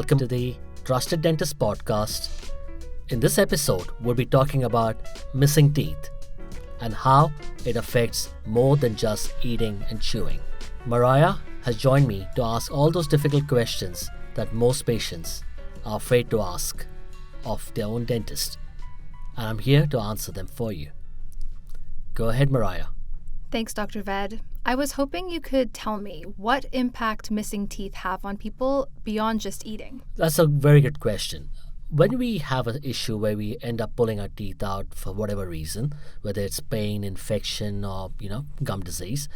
welcome to the Trusted Dentist Podcast. In this episode, we'll be talking about missing teeth and how it affects more than just eating and chewing. Mariah has joined me to ask all those difficult questions that most patients are afraid to ask of their own dentist, and I'm here to answer them for you. Go ahead, Mariah. Thanks, Dr. Ved. I was hoping you could tell me what impact missing teeth have on people beyond just eating. That's a very good question. When we have an issue where we end up pulling our teeth out for whatever reason, whether it's pain, infection, or gum disease,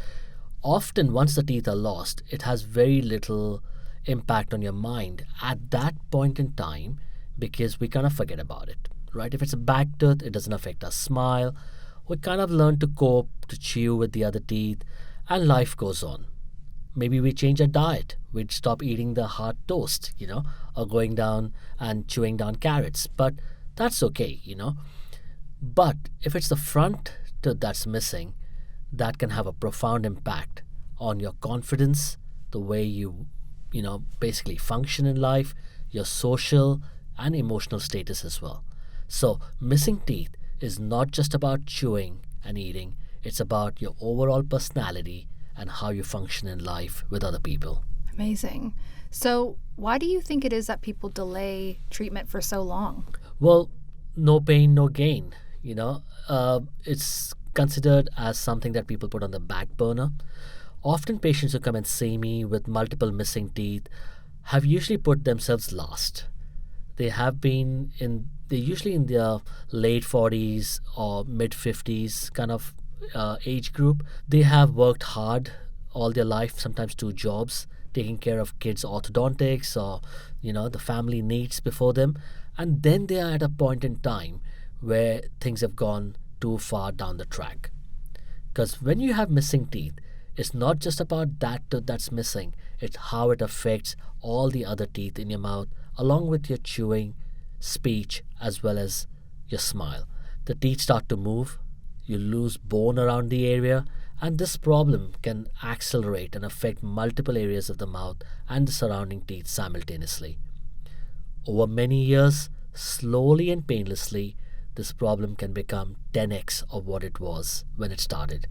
often once the teeth are lost, it has very little impact on your mind at that point in time because we kind of forget about it, right? If it's a back tooth, it doesn't affect our smile. We kind of learn to cope, to chew with the other teeth, and life goes on. Maybe we change our diet. We'd stop eating the hard toast, or going down and chewing down carrots. But that's okay, But if it's the front tooth that's missing, that can have a profound impact on your confidence, the way you, basically function in life, your social and emotional status as well. So missing teeth is not just about chewing and eating, it's about your overall personality and how you function in life with other people. Amazing. So why do you think it is that people delay treatment for so long? Well, no pain, no gain. It's considered as something that people put on the back burner. Often patients who come and see me with multiple missing teeth have usually put themselves last. They're usually in their late 40s or mid 50s kind of age group. They have worked hard all their life, sometimes 2 jobs, taking care of kids' orthodontics or, the family needs before them. And then they are at a point in time where things have gone too far down the track. Because when you have missing teeth, it's not just about that tooth that's missing, it's how it affects all the other teeth in your mouth, along with your chewing, speech, as well as your smile. The teeth start to move, you lose bone around the area, and this problem can accelerate and affect multiple areas of the mouth and the surrounding teeth simultaneously. Over many years, slowly and painlessly, this problem can become 10x of what it was when it started.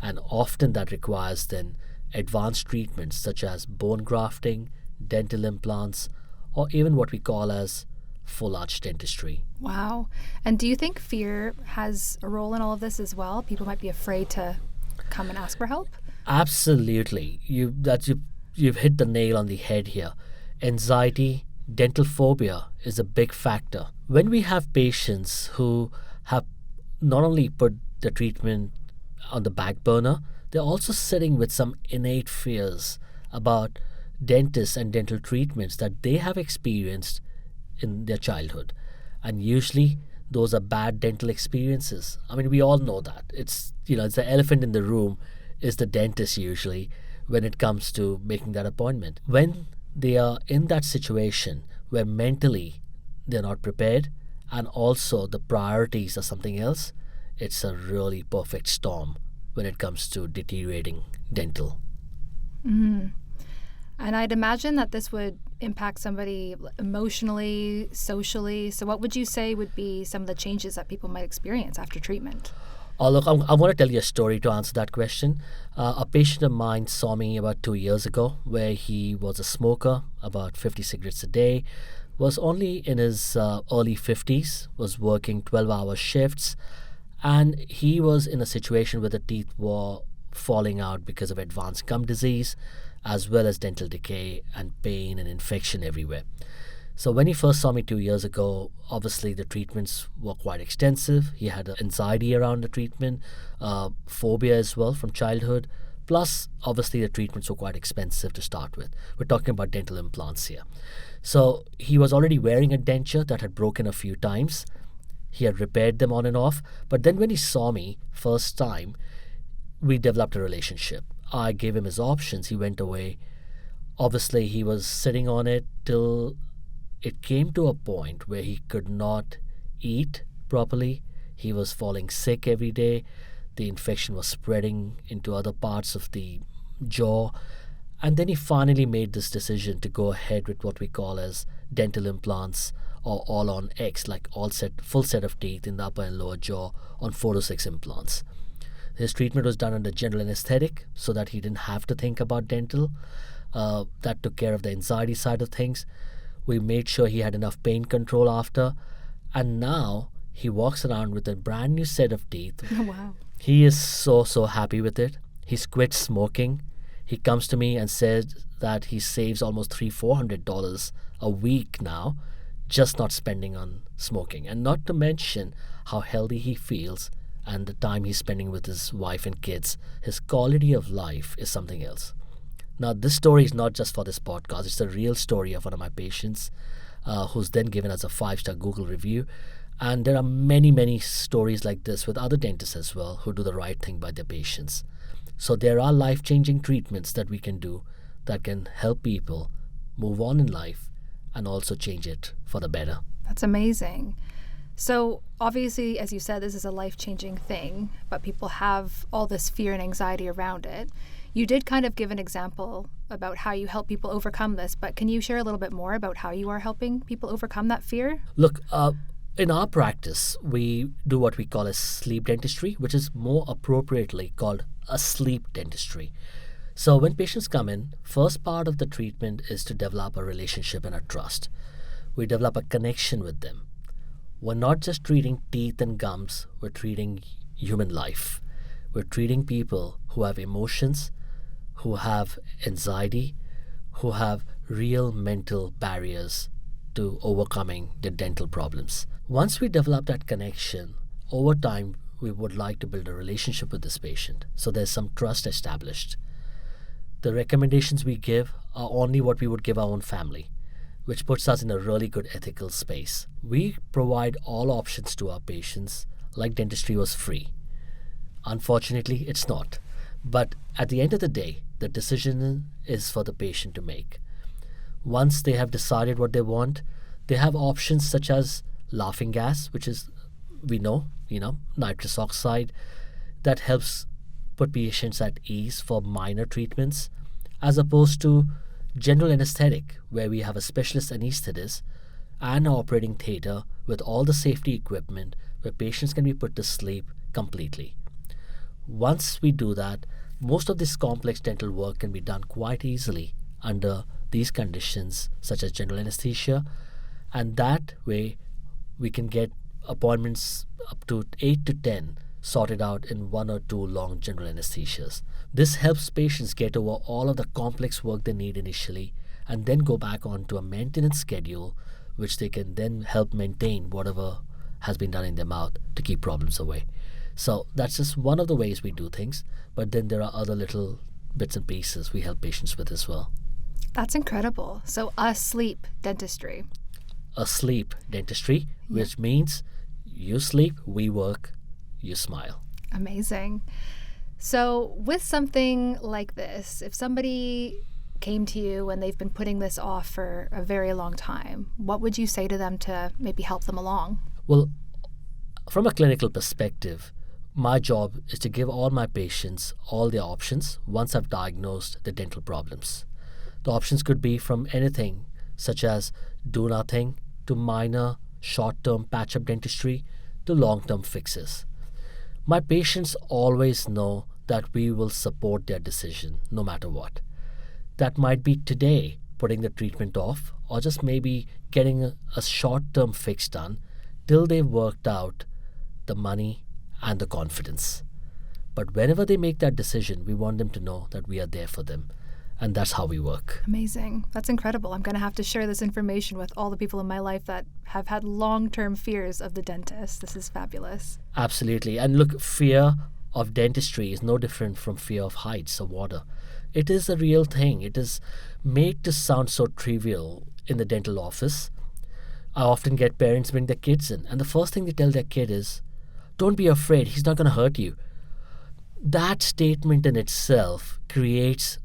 And often that requires then advanced treatments such as bone grafting, dental implants, or even what we call as full arch dentistry. Wow. And do you think fear has a role in all of this as well? People might be afraid to come and ask for help? Absolutely. You've hit the nail on the head here. Anxiety, dental phobia is a big factor. When we have patients who have not only put the treatment on the back burner, they're also sitting with some innate fears about dentists and dental treatments that they have experienced in their childhood. And usually those are bad dental experiences. I mean, we all know that. It's the elephant in the room is the dentist usually when it comes to making that appointment. When they are in that situation where mentally they're not prepared and also the priorities are something else, it's a really perfect storm when it comes to deteriorating dental. Mm-hmm. And I'd imagine that this would impact somebody emotionally, socially. So what would you say would be some of the changes that people might experience after treatment? Oh, look, I want to tell you a story to answer that question. A patient of mine saw me about 2 years ago where he was a smoker, about 50 cigarettes a day, was only in his early 50s, was working 12-hour shifts, and he was in a situation where the teeth were falling out because of advanced gum disease, as well as dental decay and pain and infection everywhere. So when he first saw me 2 years ago, obviously the treatments were quite extensive. He had anxiety around the treatment, phobia as well from childhood. Plus, obviously the treatments were quite expensive to start with. We're talking about dental implants here. So he was already wearing a denture that had broken a few times. He had repaired them on and off. But then when he saw me first time, we developed a relationship. I gave him his options. He went away. Obviously, he was sitting on it till it came to a point where he could not eat properly. He was falling sick every day. The infection was spreading into other parts of the jaw. And then he finally made this decision to go ahead with what we call as dental implants or all on X, like full set of teeth in the upper and lower jaw on 4 to 6 implants. His treatment was done under general anesthetic so that he didn't have to think about dental. That took care of the anxiety side of things. We made sure he had enough pain control after. And now he walks around with a brand new set of teeth. Wow. He is so happy with it. He's quit smoking. He comes to me and says that he saves almost $300-400 a week now, just not spending on smoking. And not to mention how healthy he feels and the time he's spending with his wife and kids. His quality of life is something else. Now, this story is not just for this podcast. It's a real story of one of my patients who's then given us a 5-star Google review. And there are many stories like this with other dentists as well who do the right thing by their patients. So there are life-changing treatments that we can do that can help people move on in life and also change it for the better. That's amazing. So obviously, as you said, this is a life-changing thing, but people have all this fear and anxiety around it. You did kind of give an example about how you help people overcome this, but can you share a little bit more about how you are helping people overcome that fear? Look, in our practice, we do what we call a sleep dentistry, which is more appropriately called a sleep dentistry. So when patients come in, first part of the treatment is to develop a relationship and a trust. We develop a connection with them. We're not just treating teeth and gums, we're treating human life. We're treating people who have emotions, who have anxiety, who have real mental barriers to overcoming their dental problems. Once we develop that connection, over time, we would like to build a relationship with this patient. So there's some trust established. The recommendations we give are only what we would give our own family, which puts us in a really good ethical space. We provide all options to our patients, like dentistry was free. Unfortunately, it's not. But at the end of the day, the decision is for the patient to make. Once they have decided what they want, they have options such as laughing gas, which is, we know, nitrous oxide, that helps put patients at ease for minor treatments, as opposed to general anesthetic, where we have a specialist anesthetist and an operating theater with all the safety equipment where patients can be put to sleep completely. Once we do that, most of this complex dental work can be done quite easily under these conditions, such as general anesthesia, and that way we can get appointments up to 8 to 10 sorted out in 1 or 2 long general anesthesias. This helps patients get over all of the complex work they need initially and then go back onto a maintenance schedule, which they can then help maintain whatever has been done in their mouth to keep problems away. So that's just one of the ways we do things, but then there are other little bits and pieces we help patients with as well. That's incredible. So a sleep dentistry. A sleep dentistry, which means you sleep, we work, you smile. Amazing. So with something like this, if somebody came to you and they've been putting this off for a very long time, what would you say to them to maybe help them along? Well, from a clinical perspective, my job is to give all my patients all the options once I've diagnosed the dental problems. The options could be from anything such as do nothing to minor short-term patch-up dentistry to long-term fixes. My patients always know that we will support their decision no matter what. That might be today putting the treatment off or just maybe getting a short-term fix done till they've worked out the money and the confidence. But whenever they make that decision, we want them to know that we are there for them. And that's how we work. Amazing. That's incredible. I'm going to have to share this information with all the people in my life that have had long-term fears of the dentist. This is fabulous. Absolutely. And look, fear of dentistry is no different from fear of heights or water. It is a real thing. It is made to sound so trivial in the dental office. I often get parents bring their kids in, and the first thing they tell their kid is, "Don't be afraid, he's not going to hurt you." That statement in itself creates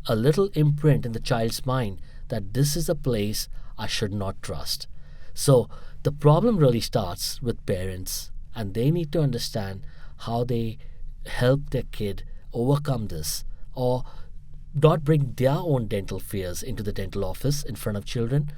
a little imprint in the child's mind that this is a place I should not trust. So the problem really starts with parents, and they need to understand how they help their kid overcome this, or not bring their own dental fears into the dental office in front of children.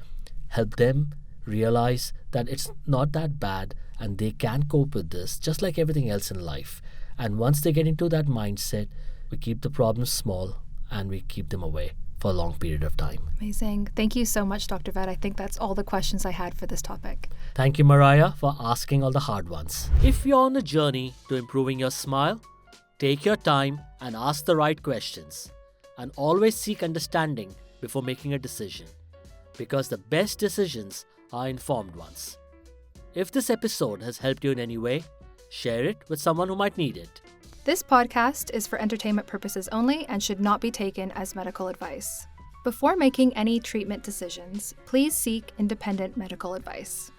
Help them realize that it's not that bad and they can cope with this just like everything else in life. And once they get into that mindset, we keep the problems small and we keep them away for a long period of time. Amazing. Thank you so much, Dr. Vet. I think that's all the questions I had for this topic. Thank you, Mariah, for asking all the hard ones. If you're on a journey to improving your smile, take your time and ask the right questions. And always seek understanding before making a decision, because the best decisions are informed ones. If this episode has helped you in any way, share it with someone who might need it. This podcast is for entertainment purposes only and should not be taken as medical advice. Before making any treatment decisions, please seek independent medical advice.